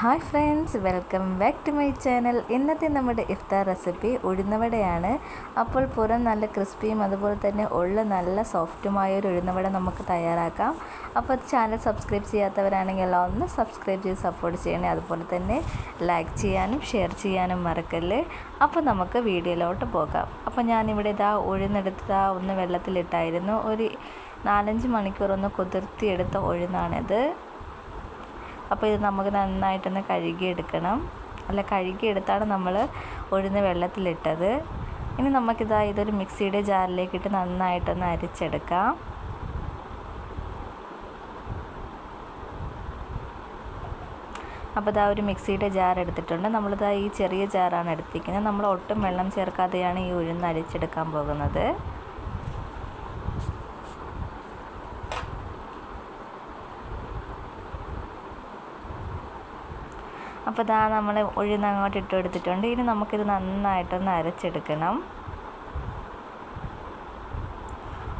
Hi friends, welcome back to my channel. ഇന്നത്തെ നമ്മുടെ ഇഫ്താർ recipe ഉഴുന്നുവടയാണ്. അപ്പോൾ പുറം നല്ല ക്രിസ്പിയും അതുപോലെ തന്നെ ഉള്ള നല്ല സോഫ്റ്റുമായ ഒരു ഉഴുന്നുവട നമുക്ക് തയ്യാറാക്കാം. അപ്പോൾ ചാനൽ സബ്സ്ക്രൈബ് ചെയ്യാത്തവരാണെങ്കിൽ എല്ലാം ഒന്ന് സബ്സ്ക്രൈബ് ചെയ്ത് സപ്പോർട്ട് ചെയ്യണേ. അതുപോലെ തന്നെ ലൈക്ക് ചെയ്യാനും ഷെയർ ചെയ്യാനും മറക്കല്ലേ. അപ്പോൾ നമുക്ക് വീഡിയോയിലോട്ട് പോകാം. അപ്പോൾ ഞാനിവിടെ ഉഴുന്നെടുത്ത് ഒന്ന് വെള്ളത്തിലിട്ടായിരുന്നു. ഒരു 4-5 മണിക്കൂർ ഒന്ന് കുതിർത്തിയെടുത്ത ഉഴുന്നാണിത്. അപ്പോൾ ഇത് നമുക്ക് നന്നായിട്ടൊന്ന് കഴുകിയെടുക്കണം. കഴുകിയെടുത്താണ് നമ്മൾ ഉഴുന്ന് വെള്ളത്തിലിട്ടത്. ഇനി ഇതൊരു മിക്സിയുടെ ജാറിലേക്കിട്ട് നന്നായിട്ടൊന്ന് അരിച്ചെടുക്കാം. അപ്പോൾ ഒരു മിക്സിയുടെ ജാർ എടുത്തിട്ടുണ്ട്. ഈ ചെറിയ ജാറാണ് എടുത്തിരിക്കുന്നത്. നമ്മൾ ഒട്ടും വെള്ളം ചേർക്കാതെയാണ് ഈ ഉഴുന്ന് അരിച്ചെടുക്കാൻ പോകുന്നത്. അപ്പോൾ നമ്മൾ ഉഴുന്ന് അങ്ങോട്ട് ഇട്ട് എടുത്തിട്ടുണ്ട്. ഇനി നമുക്കിത് നന്നായിട്ടൊന്ന് അരച്ചെടുക്കണം.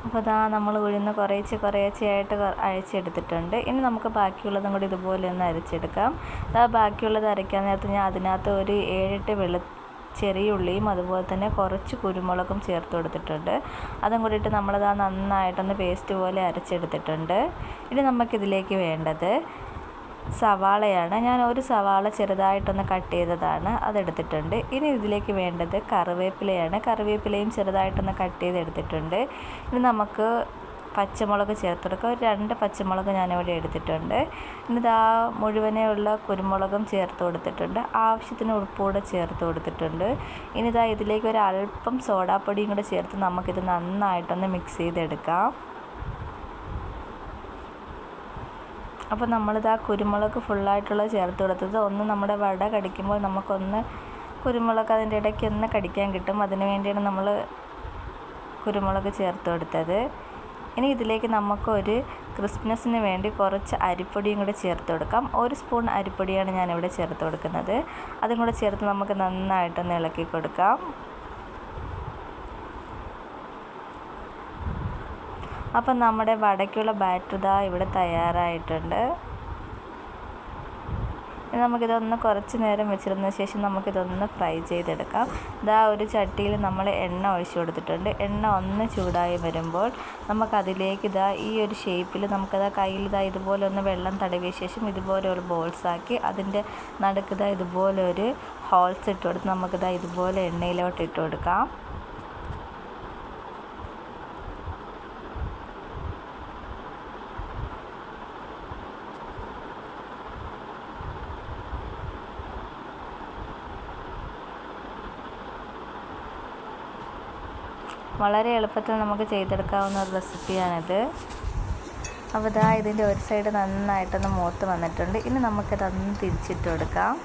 അപ്പോൾ നമ്മൾ ഉഴുന്ന് കുറേശ്ശെയായിട്ട് അരച്ചെടുത്തിട്ടുണ്ട്. ഇനി നമുക്ക് ബാക്കിയുള്ളതും കൂടി ഇതുപോലെ ഒന്ന് അരച്ചെടുക്കാം. ബാക്കിയുള്ളത് അരയ്ക്കാൻ നേരത്ത് ഞാൻ അതിനകത്ത് ഒരു 7-8 ചെറിയ ഉള്ളിയും അതുപോലെ തന്നെ കുറച്ച് കുരുമുളകും ചേർത്ത് കൊടുത്തിട്ടുണ്ട്. അതും കൂടിയിട്ട് നന്നായിട്ടൊന്ന് പേസ്റ്റ് പോലെ അരച്ചെടുത്തിട്ടുണ്ട്. ഇനി നമുക്കിതിലേക്ക് വേണ്ടത് സവാളയാണ്. ഞാൻ ഒരു സവാള ചെറുതായിട്ടൊന്ന് കട്ട് ചെയ്തതാണ്, അതെടുത്തിട്ടുണ്ട്. ഇനി ഇതിലേക്ക് വേണ്ടത് കറിവേപ്പിലയാണ്. കറിവേപ്പിലയും ചെറുതായിട്ടൊന്ന് കട്ട് ചെയ്തെടുത്തിട്ടുണ്ട്. ഇനി നമുക്ക് പച്ചമുളക് ചേർത്ത് കൊടുക്കുക. ഒരു 2 പച്ചമുളക് ഞാനിവിടെ എടുത്തിട്ടുണ്ട്. ഇനി മുഴുവനെയുള്ള കുരുമുളകും ചേർത്ത് കൊടുത്തിട്ടുണ്ട്. ആവശ്യത്തിന് ഉപ്പുകൂടെ ചേർത്ത് കൊടുത്തിട്ടുണ്ട്. ഇനി ഇതിലേക്ക് ഒരു അല്പം സോഡാപ്പൊടിയും കൂടെ ചേർത്ത് നമുക്കിത് നന്നായിട്ടൊന്ന് മിക്സ് ചെയ്തെടുക്കാം. അപ്പോൾ കുരുമുളക് ഫുള്ളായിട്ടുള്ളത് ചേർത്ത് കൊടുത്തത് ഒന്ന് നമ്മുടെ വട കടിക്കുമ്പോൾ നമുക്കൊന്ന് കുരുമുളക് അതിൻ്റെ ഇടയ്ക്ക് ഒന്ന് കടിക്കാൻ കിട്ടും. അതിന് വേണ്ടിയാണ് നമ്മൾ കുരുമുളക് ചേർത്ത് കൊടുത്തത്. ഇനി ഇതിലേക്ക് നമുക്കൊരു ക്രിസ്പിനെസ്സിന് വേണ്ടി കുറച്ച് അരിപ്പൊടിയും കൂടെ ചേർത്ത് കൊടുക്കാം. 1 സ്പൂൺ അരിപ്പൊടിയാണ് ഞാനിവിടെ ചേർത്ത് കൊടുക്കുന്നത്. അതും കൂടെ ചേർത്ത് നമുക്ക് നന്നായിട്ടൊന്ന് ഇളക്കി കൊടുക്കാം. അപ്പം നമ്മുടെ വടയ്ക്കുള്ള ബാറ്റർ ഇവിടെ തയ്യാറായിട്ടുണ്ട്. നമുക്കിതൊന്ന് കുറച്ച് നേരം വെച്ചിരുന്ന ശേഷം നമുക്കിതൊന്ന് ഫ്രൈ ചെയ്തെടുക്കാം. ഒരു ചട്ടിയിൽ നമ്മൾ എണ്ണ ഒഴിച്ചു കൊടുത്തിട്ടുണ്ട്. എണ്ണ ഒന്ന് ചൂടായി വരുമ്പോൾ നമുക്കതിലേക്ക് ഈ ഒരു ഷേപ്പിൽ കയ്യിൽ ഇതുപോലെ ഒന്ന് വെള്ളം തടവിയ ശേഷം ഇതുപോലെ ഒരു ബോൾസാക്കി അതിൻ്റെ നടുക്ക് ഇതുപോലെ ഒരു ഹോൾസ് ഇട്ട് കൊടുത്ത് ഇതുപോലെ എണ്ണയിലോട്ട് ഇട്ട് കൊടുക്കാം. വളരെ എളുപ്പത്തിൽ നമുക്ക് ചെയ്തെടുക്കാവുന്ന ഒരു റെസിപ്പിയാണിത്. അപ്പോൾ ഇതിൻ്റെ ഒരു സൈഡ് നന്നായിട്ടൊന്ന് മൂത്ത് വന്നിട്ടുണ്ട്. ഇനി നമുക്കിതൊന്ന് തിരിച്ചിട്ട് കൊടുക്കാം.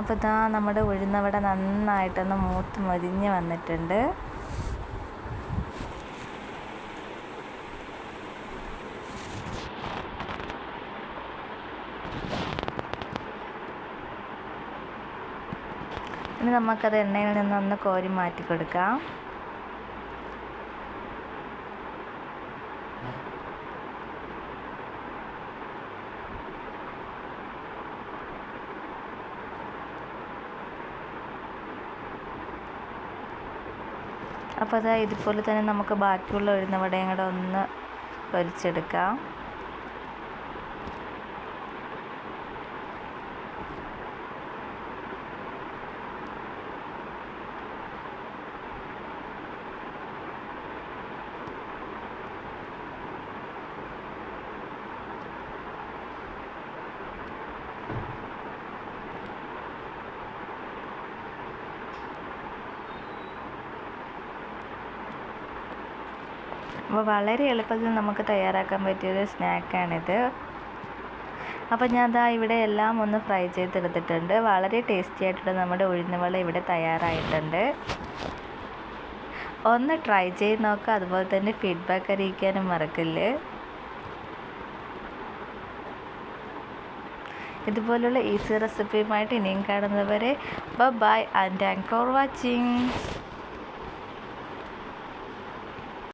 അപ്പോൾ നമ്മുടെ ഉഴുന്നവട നന്നായിട്ടൊന്ന് മൂത്ത് മൊരിഞ്ഞ് വന്നിട്ടുണ്ട്. ഇനി നമുക്കത് എണ്ണയിൽ നിന്നൊന്ന് കോരി മാറ്റി കൊടുക്കാം. അപ്പോൾ ഇതുപോലെ തന്നെ നമുക്ക് ബാക്കിയുള്ള ഉഴുന്നവടയും കൂടെ ഒന്ന് പൊരിച്ചെടുക്കാം. അപ്പോൾ വളരെ എളുപ്പത്തിൽ നമുക്ക് തയ്യാറാക്കാൻ പറ്റിയൊരു സ്നാക്കാണിത്. അപ്പോൾ ഞാൻ ഇവിടെ എല്ലാം ഒന്ന് ഫ്രൈ ചെയ്തെടുത്തിട്ടുണ്ട്. വളരെ ടേസ്റ്റി ആയിട്ടുള്ള നമ്മുടെ ഉഴുന്നുവട ഇവിടെ തയ്യാറായിട്ടുണ്ട്. ഒന്ന് ട്രൈ ചെയ്ത് നോക്കുക. അതുപോലെ തന്നെ ഫീഡ്ബാക്ക് അറിയിക്കാനും മറക്കല്ല്. ഇതുപോലുള്ള ഈസി റെസിപ്പിയുമായിട്ട് ഇനിയും കാണുന്നവരെ bye and thanks for watching.